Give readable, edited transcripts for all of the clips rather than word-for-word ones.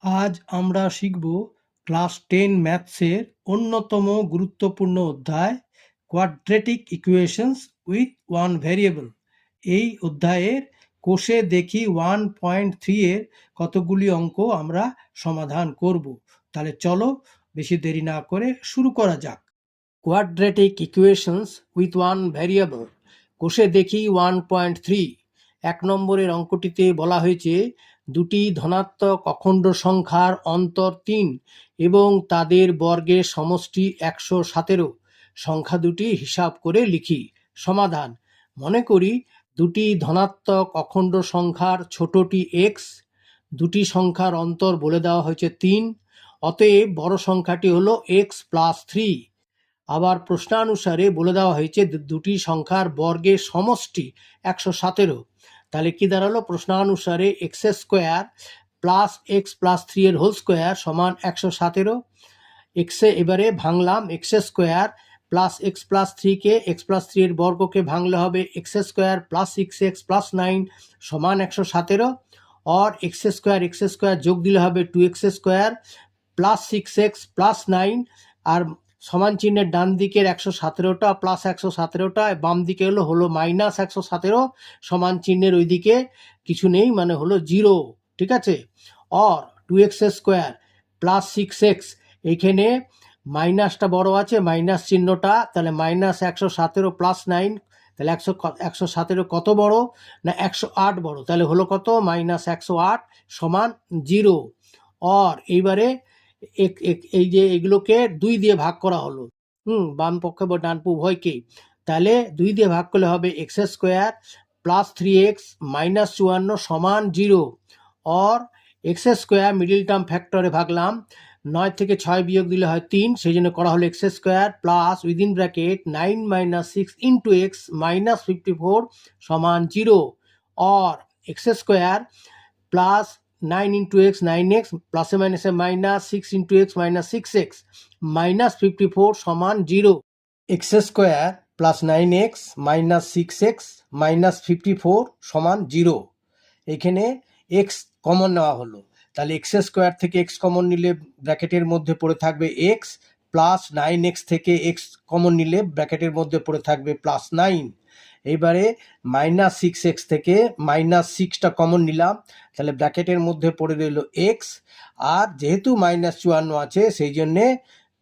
আজ আমরা শিখব ক্লাস 10 ম্যাথসের অন্যতম গুরুত্বপূর্ণ অধ্যায় quadratic equations with one variable. এই অধ্যায়ের কোষে দেখি 1.3 এর কতগুলি অঙ্ক আমরা সমাধান করব। তাহলে চলো বেশি দেরি না করে শুরু করা যাক। Quadratic equations with one variable, কোষে দেখি 1.3। 1 নম্বরের অঙ্কটিতে বলা হয়েছে দুটি ধনাত্মক অখণ্ড সংখ্যার অন্তর 3 এবং তাদের বর্গের সমষ্টি 117। সংখ্যা দুটি হিসাব করে লিখি। সমাধান: মনে করি দুটি ধনাত্মক অখণ্ড সংখ্যার ছোটটি x, দুটি সংখ্যার অন্তর বলে দেওয়া হয়েছে 3, অতএব বড় সংখ্যাটি হলো x প্লাস 3। আবার প্রশ্নানুসারে বলে দেওয়া হয়েছে দুটি সংখ্যার বর্গের সমষ্টি 117। তাহলে কি দাঁড়ালো? প্রশ্নানুসারে X square plus X plus 3 এর হোল স্কোয়ার সমান 117। এক্সে এবারে ভাঙলাম, X square plus X plus 3কে এক্স প্লাস 3 এর বর্গকে ভাঙলে হবে x square plus 6x plus 9 সমান 117। और এক্স স্কোয়ার যোগ দিলে হবে 2x square plus 6x plus 9, আর সমান চিহ্নের ডান দিকের 117টা প্লাস 117টা, বাম দিকে হলো মাইনাস 117, সমান চিহ্নের ওই দিকে কিছু নেই মানে হলো 0। ঠিক আছে। और 2x স্কোয়ার প্লাস 6x, এখানে মাইনাসটা বড় আছে, মাইনাস চিহ্নটা, তাহলে মাইনাস 117 প্লাস 9, তাহলে 117 কত বড় না 108 বড়, তাহলে হলো কত মাইনাস 108 সমান 0। और এইবারে এই যে এগুলোকে 2 দিয়ে ভাগ করা হলো, বাম পক্ষে বা ডান উভয়কেই, তাহলে 2 দিয়ে ভাগ করলে হবে x square plus 3x minus 54 সমান 0। और এক্স স্কোয়ার মিডিল টার্ম ফ্যাক্টরে ভাগলাম, 9 থেকে 6 বিয়োগ দিলে হয় 3, সেই জন্য করা হলো x square plus within bracket 9 minus 6 into x minus 54 সমান 0। और x square plus 9 into x 9x প্লাসে মাইনাসে minus 6 into x minus 6x minus 54 সমান 0। X square plus 9x minus 6x minus 54 সমান 0। এখানে এক্স কমন নেওয়া হলো, তাহলে এক্স স্কোয়ার থেকে এক্স কমন নিলে ব্র্যাকেটের মধ্যে পড়ে থাকবে এক্স, প্লাস 9x থেকে এক্স কমন নিলে ব্র্যাকেটের মধ্যে পড়ে থাকবে প্লাস 9। এইবারে মাইনাস 6x থেকে মাইনাস 6টা কমন নিলাম, তাহলে ব্র্যাকেটের মধ্যে পড়ে রইল এক্স, আর যেহেতু মাইনাস 54 আছে সেই জন্যে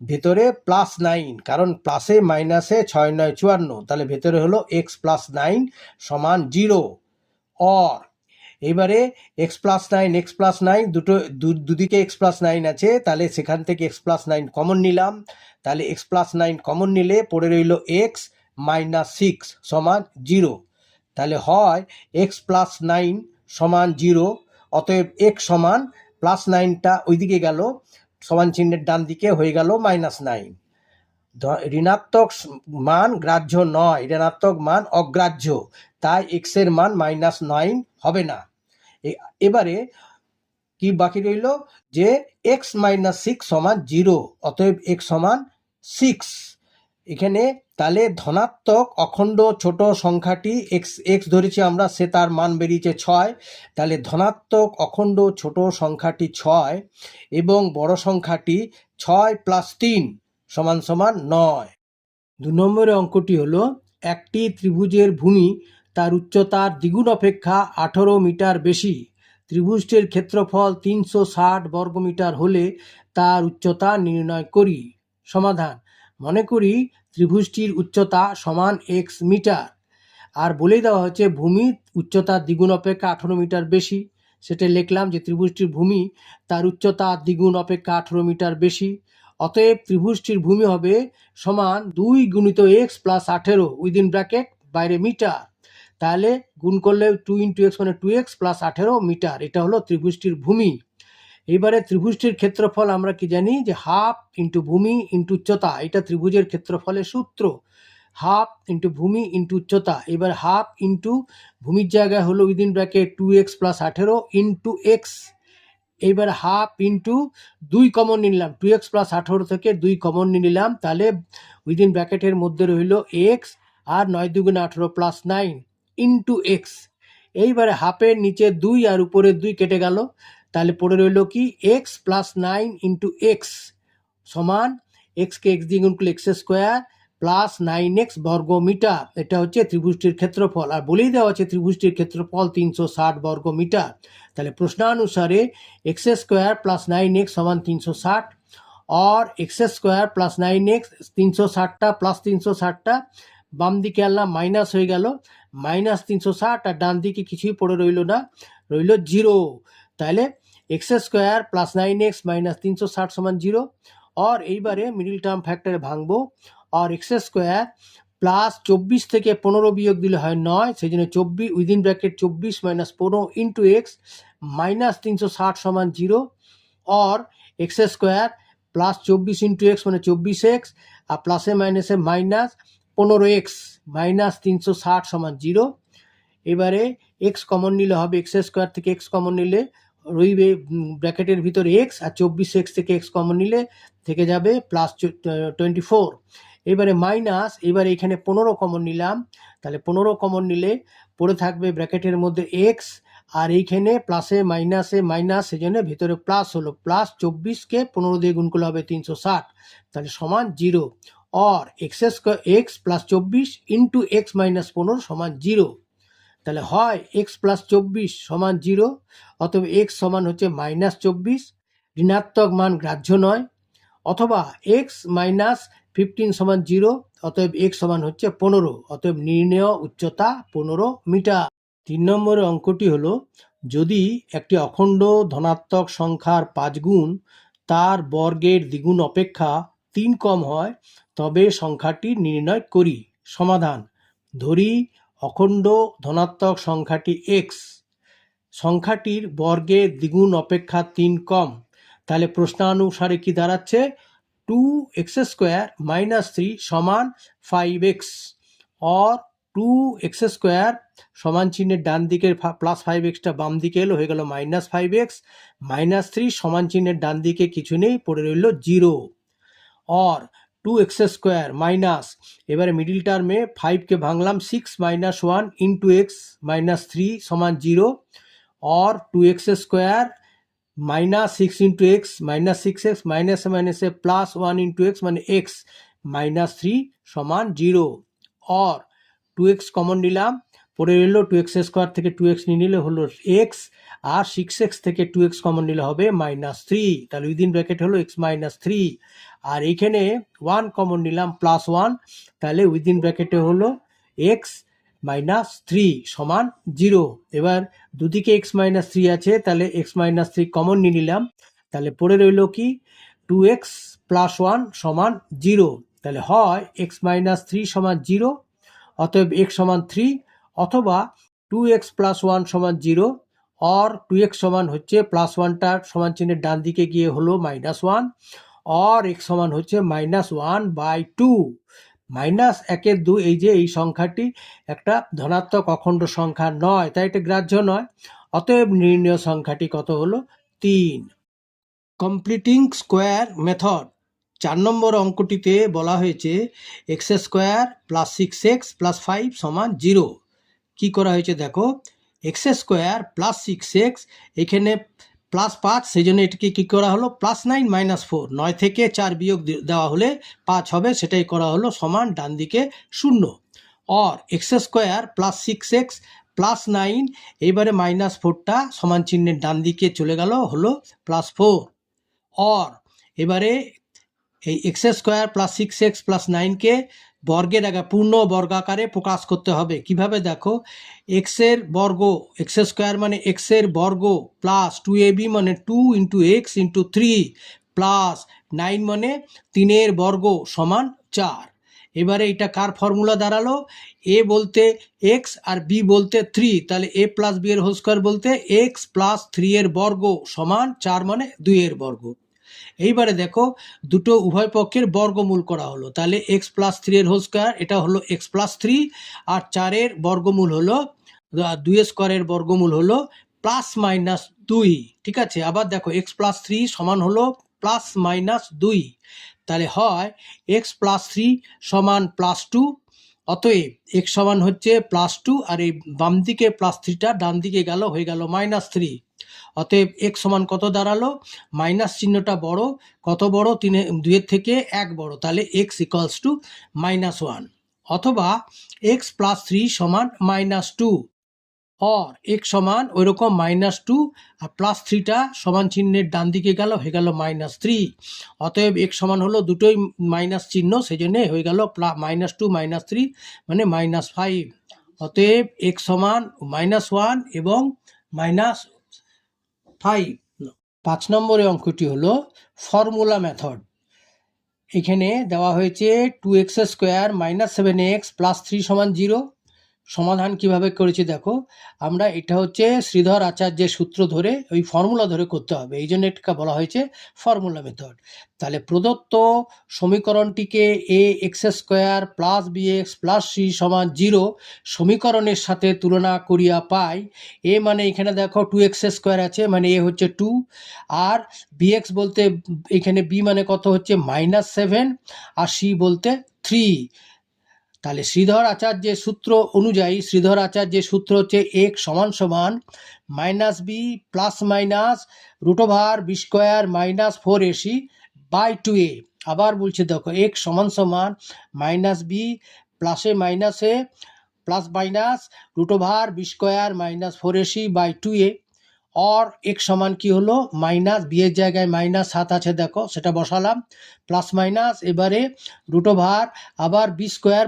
ভেতরে প্লাস 9, কারণ প্লাসে মাইনাসে 6 9 54, তাহলে ভেতরে হলো এক্স প্লাস 9 সমান 0। और এবারে এক্স প্লাস 9 দুদিকে এক্স প্লাস 9 আছে, তাহলে সেখান থেকে এক্স প্লাস 9 কমন নিলাম, তাহলে এক্স প্লাস 9 কমন নিলে পড়ে রইল এক্স মাইনাস 6 সমান 0। তাহলে হয় এক্স প্লাস 9 সমান 0, অতএব এক্স সমান প্লাস 9টা ওইদিকে গেল, সমান চিহ্নের ডান দিকে হয়ে গেল মাইনাস 9। ঋণাত্মক মান গ্রাহ্য নয়, ঋণাত্মক মান অগ্রাহ্য, তাই এক্স এর মান মাইনাস 9 হবে না। এবারে কি বাকি রইল যে এক্স মাইনাস 6 সমান 0, অতএব এক্স সমান 6। এখানে তাহলে ধনাত্মক অখণ্ড ছোট সংখ্যাটি এক্স ধরেছি আমরা, সে তার মান বেরিয়েছে 6, তাহলে ধনাত্মক অখণ্ড ছোট সংখ্যাটি 6 এবং বড় সংখ্যাটি 6 প্লাস 3 সমান সমান 9। 2 নম্বরের অঙ্কটি হলো একটি ত্রিভুজের ভূমি তার উচ্চতার দ্বিগুণ অপেক্ষা 18 মিটার বেশি। ত্রিভুজটির ক্ষেত্রফল 360 বর্গমিটার হলে তার উচ্চতা নির্ণয় করি। সমাধান: মনে করি ত্রিভুজটির উচ্চতা সমান এক্স মিটার, আর বলে দেওয়া হচ্ছে ভূমি উচ্চতার দ্বিগুণ অপেক্ষা 18 মিটার বেশি। সেটা লিখলাম যে ত্রিভুজটির ভূমি তার উচ্চতা দ্বিগুণ অপেক্ষা 18 মিটার বেশি, অতএব ত্রিভুজটির ভূমি হবে সমান 2 গুণিত এক্স প্লাস 18 উইদিন ব্র্যাকেট বাইরে মিটার, তাহলে গুণ করলে 2 ইন্টু এক্স মানে 2x প্লাস 18 মিটার, এটা হলো ত্রিভুজটির ভূমি। এইবারে ত্রিভুজটির ক্ষেত্রফল আমরা কি জানি যে হাফ ইন্টু ভূমি ইন্টু উচ্চতা, এটা ত্রিভুজের ক্ষেত্রফলের সূত্র, হাফ ইন্টু ভূমি ইন্টু উচ্চতা। এবার হাফ ইন্টু ভূমির জায়গায় হলো within bracket 2x plus 18 into x, এইবার হাফ ইন্টু 2 কমন নিলাম, 2x প্লাস 18 থেকে 2 কমন নিলাম, তাহলে উইদিন ব্র্যাকেটের মধ্যে রইল এক্স, আর 9 2 18 প্লাস 9 ইন্টু এক্স। এইবারে হাফের নিচে 2 আর উপরে 2 কেটে গেল, তাহলে পড়ে রইল কি এক্স প্লাস 9 ইন্টু এক্স সমান এক্সকে এক্স দিয়ে গুণ করলে এক্স স্কোয়ার প্লাস 9x বর্গ মিটার। এটা হচ্ছে ত্রিভুজটির ক্ষেত্রফল, আর বলেই দেওয়া আছে ত্রিভুজটির ক্ষেত্রফল 360 বর্গ মিটার। তাহলে প্রশ্নানুসারে এক্স স্কোয়ার প্লাস 9x সমান 360 और एक्स स्क्वायर प्लस 9x 360টা প্লাস 360টা বাম দিকে আনলাম মাইনাস হয়ে গেল মাইনাস 360 আর ডান দিকে কিছুই পড়ে রইল না, রইল 0। তাহলে x square plus 9x minus 360 समान 0 और এইবারে মিডল টার্ম ফ্যাক্টরে ভাঙবো और एक्स स्क्वायर প্লাস 24 থেকে 15 বিয়োগ দিলে হয় 9, সেই জন্য 24 within bracket 24 minus 15 into x minus 360 সমান 0 और X square plus 24 into x मैंने 24x और प्लसे माइनसे माइनस 15x माइनस 360 समान 0। এবারে एक्स कमन নিলে হবে एक्स স্কয়ার থেকে एक्स कमन নিলে রইবে ব্র্যাকেটের ভিতরে x আর 24x থেকে x কমন নিলে থেকে যাবে প্লাস 24। এবারে মাইনাস, এবারে এখানে 15 কমন নিলাম, তাহলে 15 কমন নিলে পড়ে থাকবে ব্র্যাকেটের মধ্যে x আর এইখানে প্লাসে মাইনাসে মাইনাস, সেজন্য ভিতরে প্লাস হলো প্লাস 24কে 15 দিয়ে গুণ করলে হবে 360, তাহলে সমান 0 और x plus 24 into x minus 15 সমান 0। তাহলে হয় এক্স প্লাস 24 সমান 0, অথবা এক্স সমান হচ্ছে মাইনাস 24, ঋণাত্মক মান গ্রাহ্য নয়, অথবা এক্স মাইনাস 15 সমান 0, অতএব এক্স সমান হচ্ছে 15, অতএব নির্ণেয় উচ্চতা 15 মিটার। 3 নম্বরের অঙ্কটি হলো যদি একটি অখণ্ড ধনাত্মক সংখ্যার 5 গুণ তার বর্গের দ্বিগুণ অপেক্ষা 3 কম হয় তবে সংখ্যাটি নির্ণয় করি। সমাধান: ধরি অখণ্ড ধনাত্মক সংখ্যাটি x, সংখ্যাটির বর্গের দ্বিগুণ অপেক্ষা 3 কম, তাহলে প্রশ্নানুসারে কি দাঁড়াচ্ছে 2x স্কোয়ার মাইনাস 3 সমান 5x और 2x স্কোয়ার সমান চিহ্নের ডান দিকের প্লাস 5xটা বাম দিকে এলো, হয়ে গেল মাইনাস 5x, মাইনাস 3 সমান চিহ্নের ডান দিকে কিছু নেই, পড়ে রইল 0 और 2x স্কোয়ার মাইনাস, এবারে মিডিল টার্মে 5কে ভাঙলাম 6 মাইনাস 1 ইন্টু এক্স মাইনাস 3 সমান 0 और 2x square minus 6 into x minus 6x minus minus plus 1 into x माने एक्स माइनस 3 समान 0 और 2x कमन নিলাম, পড়ে রইল 2x স্কয়ার থেকে 2x নিয়ে নিলে হলো x আর 6x থেকে 2x কমন নিলে হবে মাইনাস 3, তাহলে উইদিন ব্র্যাকেট হলো x মাইনাস 3 আর এইখানে 1 কমন নিলাম প্লাস 1, তাহলে উইদিন ব্র্যাকেটে হলো x মাইনাস 3 সমান 0। এবার দুদিকে x মাইনাস 3 আছে, তাহলে x মাইনাস 3 কমন নিয়ে নিলাম, তাহলে পড়ে রইল কি 2x প্লাস 1 সমান 0, তাহলে হয় x মাইনাস 3 সমান 0, অতএব x সমান 3, অথবা 2x প্লাস 1 সমান 0 और 2x সমান হচ্ছে প্লাস 1টার সমান চিহ্নের ডান দিকে গিয়ে হলো মাইনাস 1 और x সমান হচ্ছে মাইনাস 1/2 মাইনাস 1/2। এই যে এই সংখ্যাটি একটা ধনাত্মক অখণ্ড সংখ্যা নয়, তাই এটা গ্রাহ্য নয়, অতএব নির্ণেয় সংখ্যাটি কত হলো 3। কমপ্লিটিং স্কোয়ার মেথড 4 নম্বর অঙ্কটিতে বলা হয়েছে x square plus 6x plus 5 সমান 0। কি করা হয়েছে দেখো, এক্স স্কোয়ার প্লাস 6x এখানে প্লাস 5, সেই জন্য এটাকে কী করা হলো প্লাস 9 মাইনাস 4, 9 থেকে 4 বিয়োগ দেওয়া হলে 5 হবে, সেটাই করা হলো সমান ডান দিকে 0 और x square plus 6x plus 9, এইবারে মাইনাস 4টা সমান চিহ্নের ডান দিকে চলে গেল হলো প্লাস 4 और এবারে এই X square plus 6x plus 9কে বর্গের আগে পূর্ণ বর্গাকারে প্রকাশ করতে হবে। কিভাবে দেখো, এক্সের বর্গ এক্স স্কোয়ার মানে এক্সের বর্গ প্লাস 2ab মানে 2 ইন্টু এক্স ইন্টু 3 প্লাস 9 মানে 3-এর বর্গ সমান 4। এবারে এটা কার ফর্মুলা দাঁড়ালো, এ বলতে এক্স আর বি বলতে 3, তাহলে এ প্লাস বি এর হোল স্কোয়ার বলতে এক্স প্লাস 3-এর বর্গ সমান 4 মানে 2-এর বর্গ। এইবারে দেখো দুটো উভয় পক্ষের বর্গমূল করা হলো, তাহলে x প্লাস 3-এর হোল স্কোয়ার এটা হলো x প্লাস 3 আর 4-এর বর্গমূল হলো 2 স্কোয়ারের বর্গমূল হলো প্লাস মাইনাস 2। ঠিক আছে, আবার দেখো x প্লাস 3 সমান হলো প্লাস মাইনাস 2, তাহলে হয় x প্লাস 3 সমান প্লাস 2, অতএব x সমান হচ্ছে প্লাস 2 আর এই বাম দিকে প্লাস 3টা ডান দিকে গেল হয়ে গেল মাইনাস 3, অতএব x সমান কত দাঁড়ালো, মাইনাস চিহ্নটা বড়, কত বড়, 2 থেকে 1 বড়, তাহলে x ইকুয়ালস টু -1, অথবা x প্লাস 3 সমান -2, অর x সমান ওই রকম -2 আর +3টা সমান চিহ্নের ডান দিকে গেল, হয়ে গেল -3। অতএব x সমান হলো দুটোই মাইনাস চিহ্ন, সেই জন্য হয়ে গেল -2 -3 মানে -5। অতএব x সমান -1 এবং -5। 5 নম্বরের অঙ্কটি হলো ফর্মুলা মেথড। এখানে দেওয়া হয়েছে 2x² -7x + 3 সমান 0। সমাধান কিভাবে করেছি দেখো, আমরা এটা হচ্ছে শ্রীধর আচার্যের সূত্র ধরে ওই ফর্মুলা ধরে করতে হবে, এই জন্য এটা বলা হয়েছে ফর্মুলা মেথড। তাহলে প্রদত্ত সমীকরণটিকে ax² + bx + c সমান 0 সমীকরণের সাথে তুলনা করিয়া পাই। এ মানে এখানে দেখো 2x² আছে, মানে এ হচ্ছে 2, আর bx বলতে এখানে b মানে কত হচ্ছে -7, আর c বলতে 3। তাহলে শ্রীধর আচার্যের সূত্র অনুযায়ী, শ্রীধর আচার্যের সূত্র হচ্ছে x সমান সমান -b ± √b² - 4ac/2a। আবার বলছে দেখো, x সমান সমান -b প্লাসে মাইনাসে প্লাস মাইনাস √b² - 4ac/2a, और x সমান কি হলো, মাইনাস বি এর জায়গায় -7 আছে দেখো, সেটা বসালাম, প্লাস মাইনাস এবারে √, আবার b²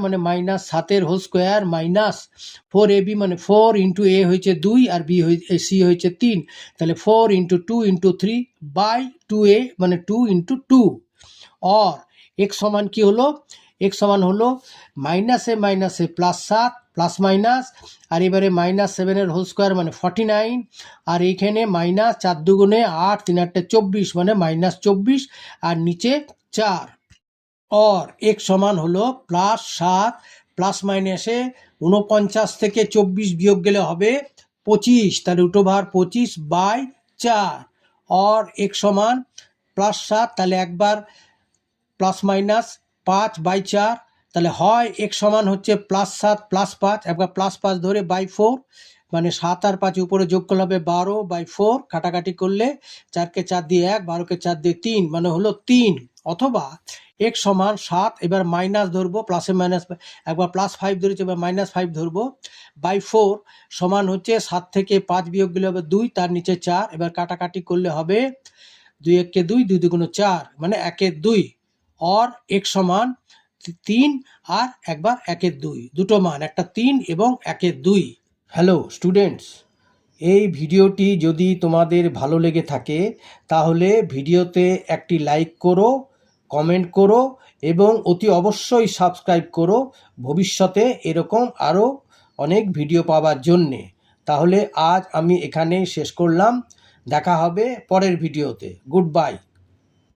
মানে -7 হোল স্কোয়ার মাইনাস 4ab মানে 4 × a হয়েছে 2 আর c হয়েছে 3, তাহলে 4 × 2 × 3/2a মানে 2 × 2। और x সমান কি হলো, x সমান হলো মাইনাসে মাইনাসে +7 প্লাস মাইনাস, আর এবারে -7 হোল স্কোয়ার মানে 49, আর এইখানে মাইনাস 4 দুগুণে 8 3 8 24 মানে -24, আর নিচে 4। और x সমান হলো +7 প্লাস মাইনাসে 49 থেকে 24 বিয়োগ গেলে হবে 25, তাহলে √25/4। और x সমান +7, তাহলে একবার প্লাস মাইনাস 5/4, তাহলে হয় x সমান হচ্ছে +7 + 5, একবার +5 ধরে /4, মানে 7 আর 5 উপরে যোগ করলে হবে 12/4, কাটাকাটি করলে 4কে 4 দিয়ে 1, 12কে 4 দিয়ে 3, মানে হলো 3। অথবা x সমান 7, এবার মাইনাস ধরবো, প্লাসে মাইনাস একবার +5 ধরেছে, এবার -5 ধরবো, /4 সমান হচ্ছে 7 থেকে 5 বিয়োগ গেলে হবে 2, তার নিচে 4, এবার কাটাকাটি করলে হবে 2 × 1 = 2, 2 × 2 = 4, মানে 1 × 2। और x সমান 3 আর একবার 1 × 2, দুটো মান, একটা 3 এবং 1 × 2। হ্যালো স্টুডেন্টস, এই ভিডিওটি যদি তোমাদের ভালো লেগে থাকে তাহলে ভিডিওতে একটি লাইক করো, কমেন্ট করো এবং অতি অবশ্যই সাবস্ক্রাইব করো ভবিষ্যতে এরকম আরও অনেক ভিডিও পাওয়ার জন্যে। তাহলে আজ আমি এখানেই শেষ করলাম, দেখা হবে পরের ভিডিওতে। Good bye.